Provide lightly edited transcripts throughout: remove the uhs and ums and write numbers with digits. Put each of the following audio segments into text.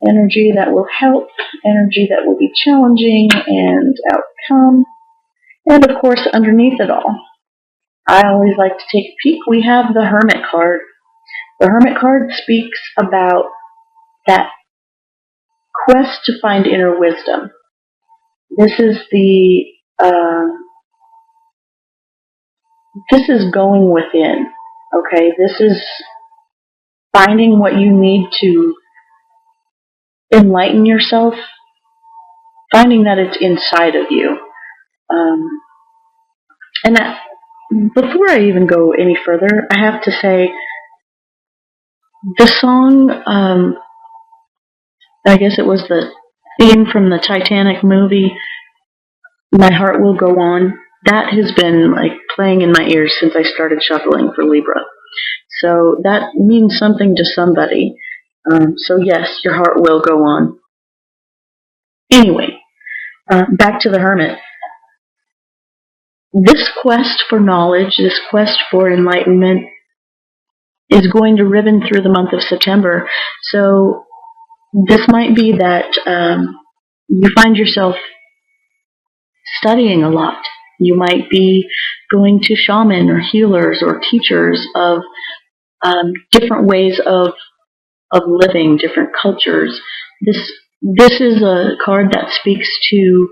energy that will help, energy that will be challenging and outcome. And of course, underneath it all, I always like to take a peek. We have the Hermit card. The Hermit card speaks about that quest to find inner wisdom. This is this is going within. Okay, this is finding what you need to enlighten yourself, finding that it's inside of you. And that, before I even go any further, I have to say the song, I guess it was the theme from the Titanic movie, My Heart Will Go On, that has been like playing in my ears since I started shuffling for Libra. So that means something to somebody. So yes, your heart will go on. Anyway, back to the Hermit. This quest for knowledge, this quest for enlightenment is going to ribbon through the month of September. So this might be that you find yourself studying a lot. You might be going to shaman or healers or teachers of different ways of living, different cultures. This is a card that speaks to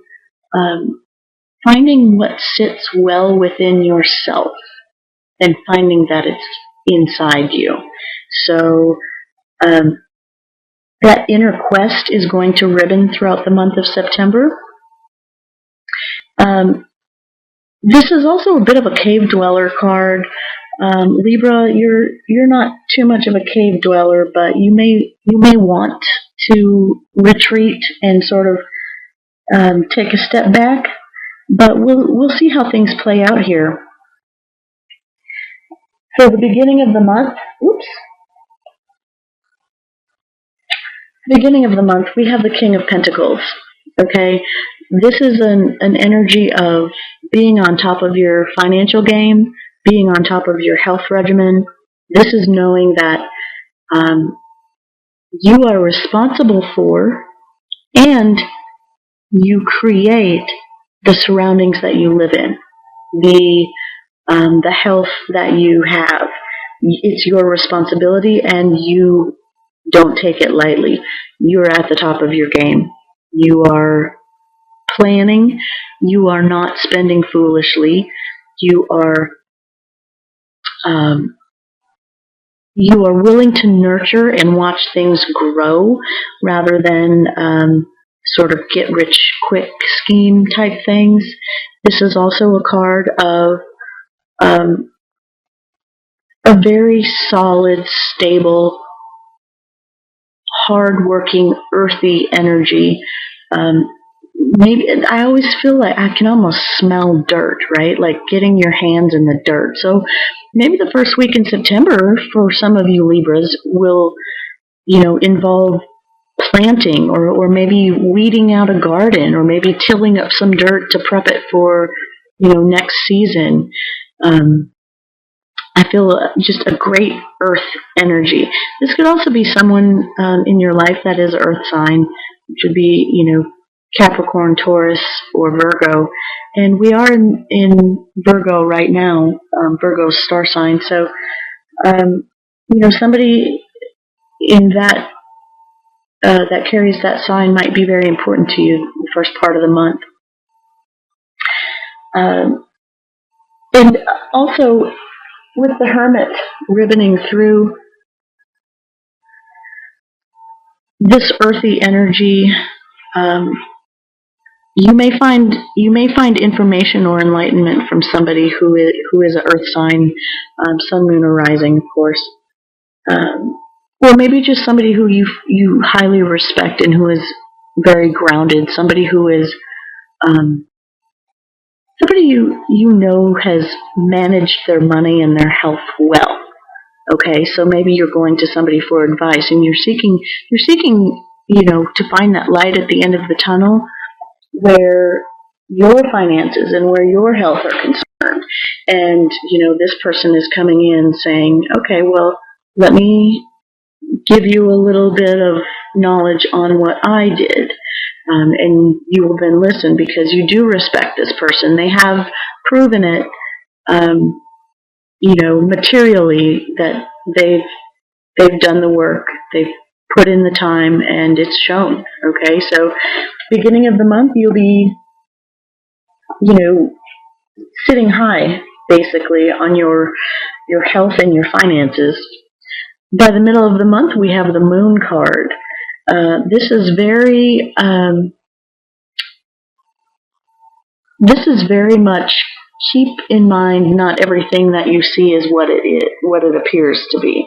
finding what sits well within yourself and finding that it's inside you. So that inner quest is going to ribbon throughout the month of September. This is also a bit of a cave dweller card. Libra, you're not too much of a cave dweller, but you may want to retreat and sort of take a step back. But we'll see how things play out here. For the beginning of the month, we have the King of Pentacles. Okay, this is an energy of being on top of your financial game, being on top of your health regimen. This is knowing that you are responsible for and you create the surroundings that you live in, the health that you have. It's your responsibility, and you don't take it lightly. You're at the top of your game. You are planning. You are not spending foolishly. You are willing to nurture and watch things grow rather than sort of get rich quick scheme type things. This is also a card of a very solid, stable, hard-working, earthy energy. Maybe I always feel like I can almost smell dirt, right? Like getting your hands in the dirt. So maybe the first week in September for some of you Libras will, involve planting or maybe weeding out a garden or maybe tilling up some dirt to prep it for, next season. I feel just a great earth energy. This could also be someone in your life that is earth sign, which would be, Capricorn, Taurus, or Virgo. And we are in Virgo right now, Virgo's star sign. So, somebody in that that carries that sign might be very important to you the first part of the month. And also, with the Hermit ribboning through this earthy energy, you may find information or enlightenment from somebody who is an earth sign, sun, moon, or rising, of course, or maybe just somebody who you highly respect and who is very grounded, somebody who is somebody you has managed their money and their health well. Okay, so maybe you're going to somebody for advice, and you're seeking to find that light at the end of the tunnel, where your finances and where your health are concerned. And, this person is coming in saying, okay, well, let me give you a little bit of knowledge on what I did. And you will then listen because you do respect this person. They have proven it, materially that they've done the work, they've put in the time, and it's shown. Okay, so beginning of the month, you'll be, sitting high, basically, on your health and your finances. By the middle of the month, we have the Moon card. This is very much, keep in mind, not everything that you see is what it appears to be.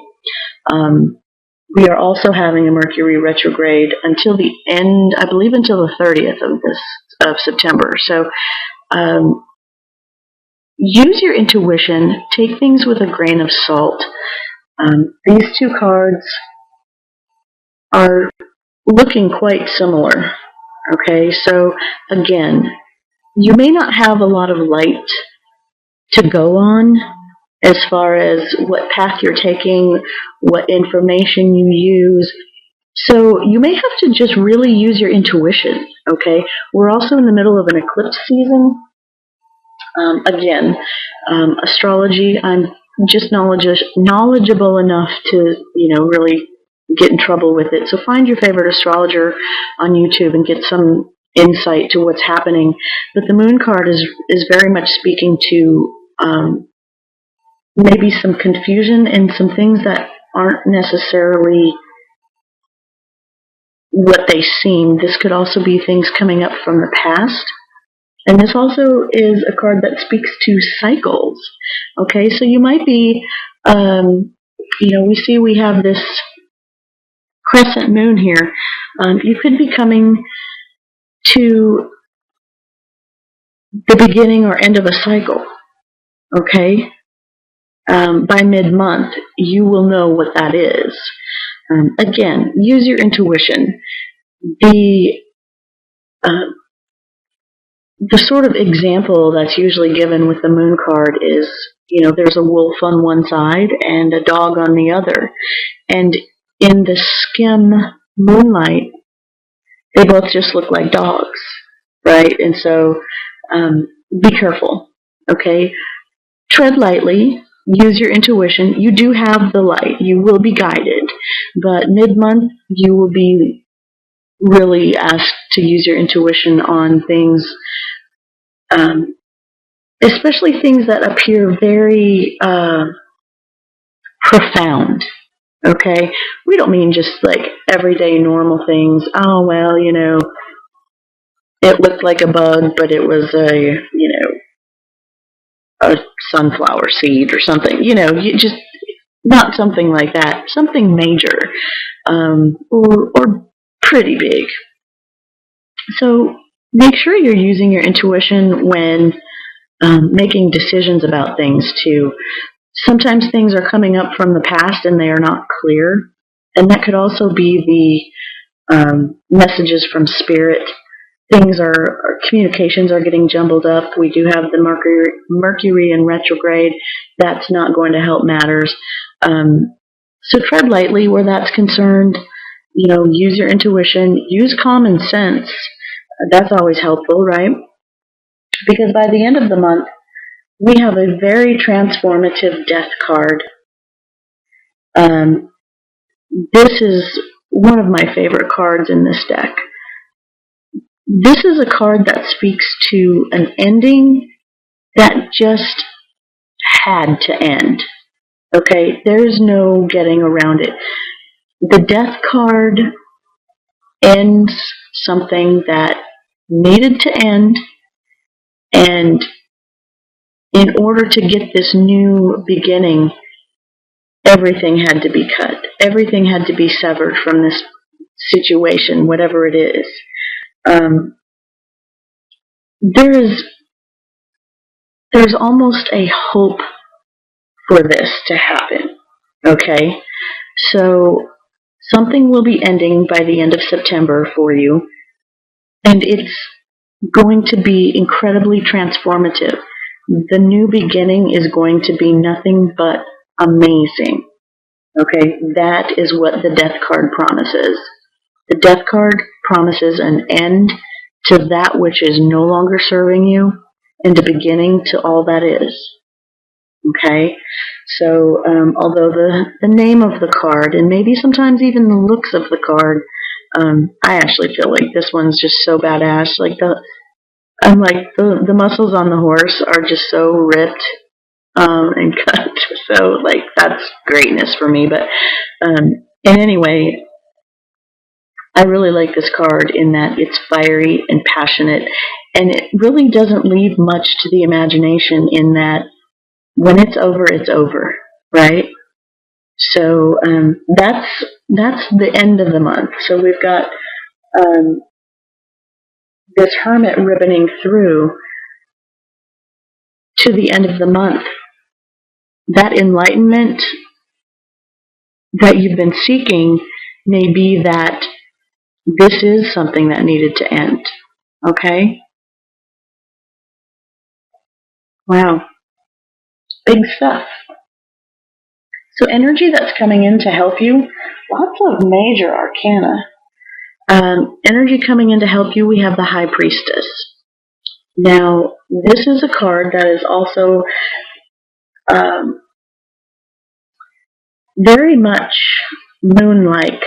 We are also having a Mercury retrograde until the end, I believe until the 30th of September. So use your intuition, take things with a grain of salt. These two cards are looking quite similar. Okay, so again, you may not have a lot of light to go on as far as what path you're taking, what information you use. So you may have to just really use your intuition, okay? We're also in the middle of an eclipse season. Astrology, I'm just knowledgeable enough to, really get in trouble with it. So find your favorite astrologer on YouTube and get some insight to what's happening. But the Moon card is very much speaking to maybe some confusion and some things that aren't necessarily what they seem. This could also be things coming up from the past. And this also is a card that speaks to cycles. Okay, so you might be, we have this crescent moon here. You could be coming to the beginning or end of a cycle. Okay? By mid-month, you will know what that is. Again, use your intuition. The sort of example that's usually given with the Moon card is, there's a wolf on one side and a dog on the other. And in the skim moonlight, they both just look like dogs, right? And so be careful, okay? Tread lightly. Use your intuition. You do have the light. You will be guided. But mid-month, you will be really asked to use your intuition on things, especially things that appear very profound. Okay? We don't mean just like everyday normal things. Oh, well, it looked like a bug, but it was a sunflower seed or something. You just, not something like that. Something major, or pretty big. So make sure you're using your intuition when making decisions about things too. Sometimes things are coming up from the past and they are not clear. And that could also be the messages from spirit. Communications are getting jumbled up. We do have the Mercury in retrograde. That's not going to help matters. So tread lightly where that's concerned. Use your intuition. Use common sense. That's always helpful, right? Because by the end of the month, we have a very transformative death card. This is one of my favorite cards in this deck. This is a card that speaks to an ending that just had to end. Okay, there's no getting around it. The death card ends something that needed to end, and in order to get this new beginning, everything had to be cut. Everything had to be severed from this situation, whatever it is. There's almost a hope for this to happen. Okay? So something will be ending by the end of September for you, and it's going to be incredibly transformative. The new beginning is going to be nothing but amazing. Okay? That is what the death card promises. Death card promises an end to that which is no longer serving you and a beginning to all that is. Okay? So, although the name of the card, and maybe sometimes even the looks of the card, I actually feel like this one's just so badass. Like the muscles on the horse are just so ripped and cut. So like that's greatness for me. But and anyway, I really like this card in that it's fiery and passionate, and it really doesn't leave much to the imagination. In that when it's over, right? So that's the end of the month. So we've got this hermit ribboning through to the end of the month. That enlightenment that you've been seeking may be that this is something that needed to end. Okay? Wow. Big stuff. So energy that's coming in to help you, lots of major arcana. Energy coming in to help you, we have the High Priestess. Now, this is a card that is also very much moon-like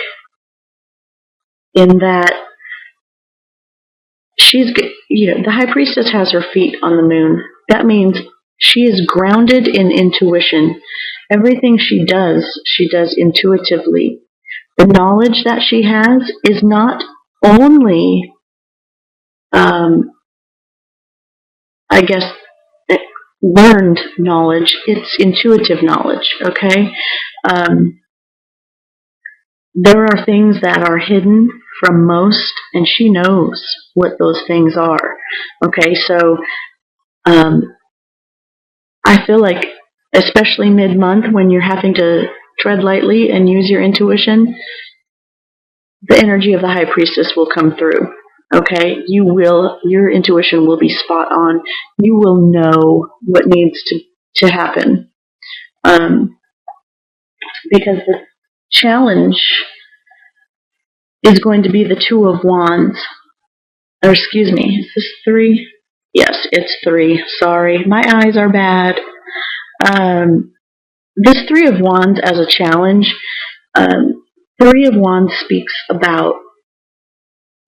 in that the High Priestess has her feet on the moon. That means she is grounded in intuition. Everything she does intuitively. The knowledge that she has is not only, learned knowledge, it's intuitive knowledge, okay? There are things that are hidden from most, and she knows what those things are, okay? So I feel like, especially mid-month when you're having to tread lightly and use your intuition, the energy of the High Priestess will come through. Okay, your intuition will be spot on. You will know what needs to happen. Because the challenge is going to be the Two of Wands. Or excuse me, is this 3? Yes, it's 3. Sorry, my eyes are bad. This Three of Wands as a challenge, Three of Wands speaks about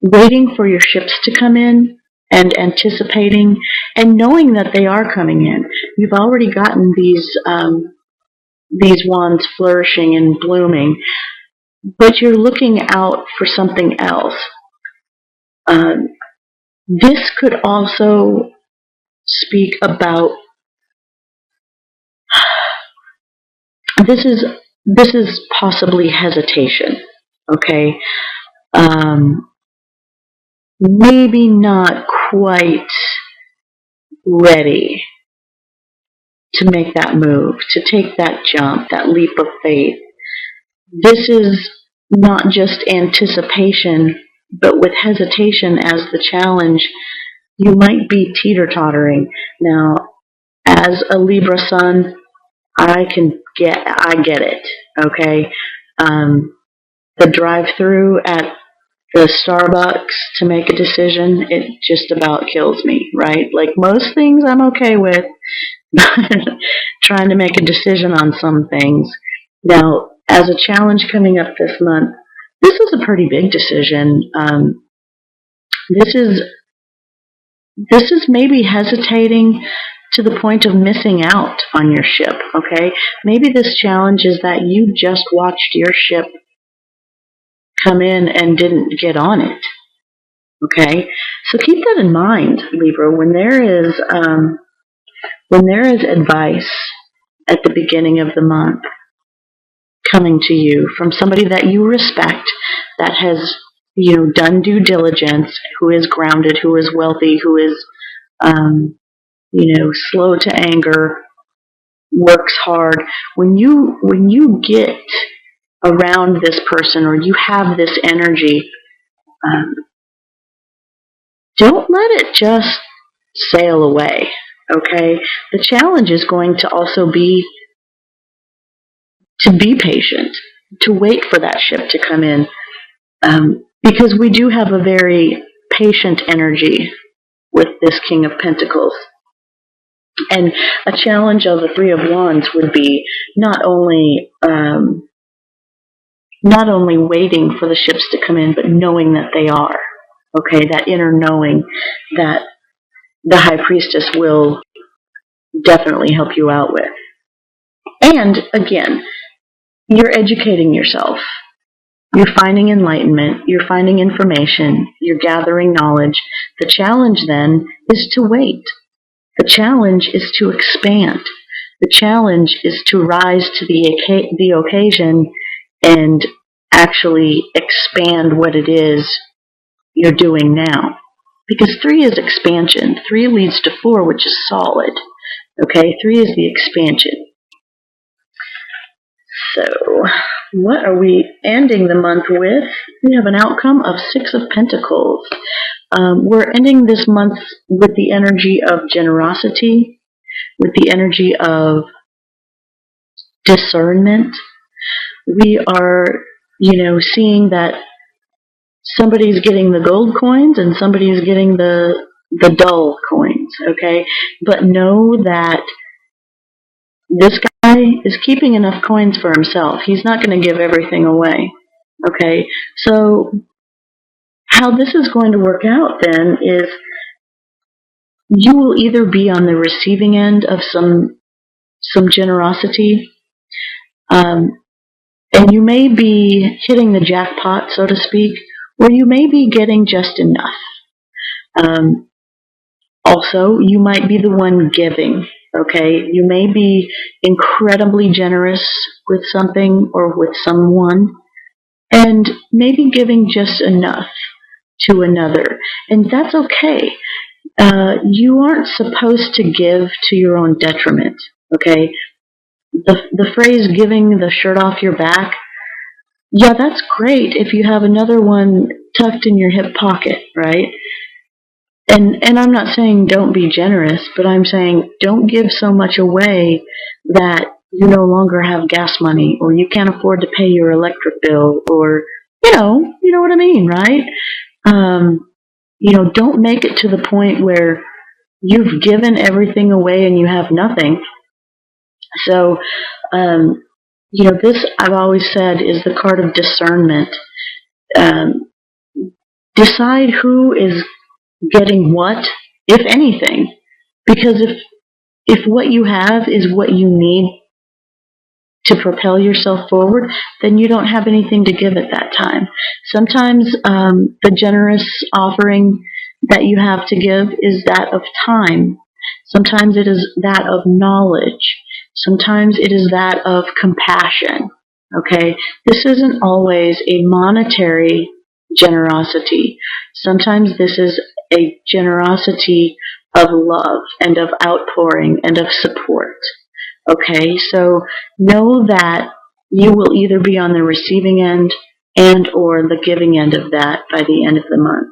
waiting for your ships to come in and anticipating and knowing that they are coming in. You've already gotten these wands flourishing and blooming, but you're looking out for something else. This could also speak about this is possibly hesitation, okay? Maybe not quite ready to make that move, to take that jump, that leap of faith. This is not just anticipation, but with hesitation as the challenge, you might be teeter-tottering. Now, as a Libra sun, I get it, okay? The drive-through at the Starbucks to make a decision, it just about kills me, right? Like most things I'm okay with, trying to make a decision on some things. Now, as a challenge coming up this month, this is a pretty big decision. This is maybe hesitating to the point of missing out on your ship, okay? Maybe this challenge is that you just watched your ship come in and didn't get on it, okay? So keep that in mind, Libra, when there is advice at the beginning of the month coming to you from somebody that you respect, that has done due diligence, who is grounded, who is wealthy, who is slow to anger, works hard. When you get around this person or you have this energy, don't let it just sail away, okay? The challenge is going to also be to be patient, to wait for that ship to come in. because we do have a very patient energy with this King of Pentacles. And a challenge of the Three of Wands would be not only waiting for the ships to come in, but knowing that they are. Okay, that inner knowing that the High Priestess will definitely help you out with. And again, you're educating yourself. You're finding enlightenment. You're finding information. You're gathering knowledge. The challenge then is to wait. The challenge is to expand. The challenge is to rise to the occasion and actually expand what it is you're doing now. Because 3 is expansion. 3 leads to 4, which is solid. Okay, 3 is the expansion. So, what are we ending the month with? We have an outcome of 6 of Pentacles. We're ending this month with the energy of generosity, with the energy of discernment. We are, seeing that somebody's getting the gold coins and somebody's getting the dull coins, okay? But know that this guy is keeping enough coins for himself. He's not going to give everything away, okay? So how this is going to work out then is you will either be on the receiving end of some generosity, and you may be hitting the jackpot, so to speak, or you may be getting just enough. Also, you might be the one giving, okay? You may be incredibly generous with something or with someone, and maybe giving just enough to another. And that's okay. You aren't supposed to give to your own detriment, okay? The phrase giving the shirt off your back, yeah, that's great if you have another one tucked in your hip pocket, right? And I'm not saying don't be generous, but I'm saying don't give so much away that you no longer have gas money or you can't afford to pay your electric bill or, you know what I mean, right? Don't make it to the point where you've given everything away and you have nothing. So, this I've always said is the card of discernment. Decide who is getting what, if anything, because if what you have is what you need to propel yourself forward, then you don't have anything to give at that time. Sometimes the generous offering that you have to give is that of time. Sometimes it is that of knowledge. Sometimes it is that of compassion. Okay? This isn't always a monetary generosity. Sometimes this is a generosity of love and of outpouring and of support. Okay, so know that you will either be on the receiving end and or the giving end of that by the end of the month.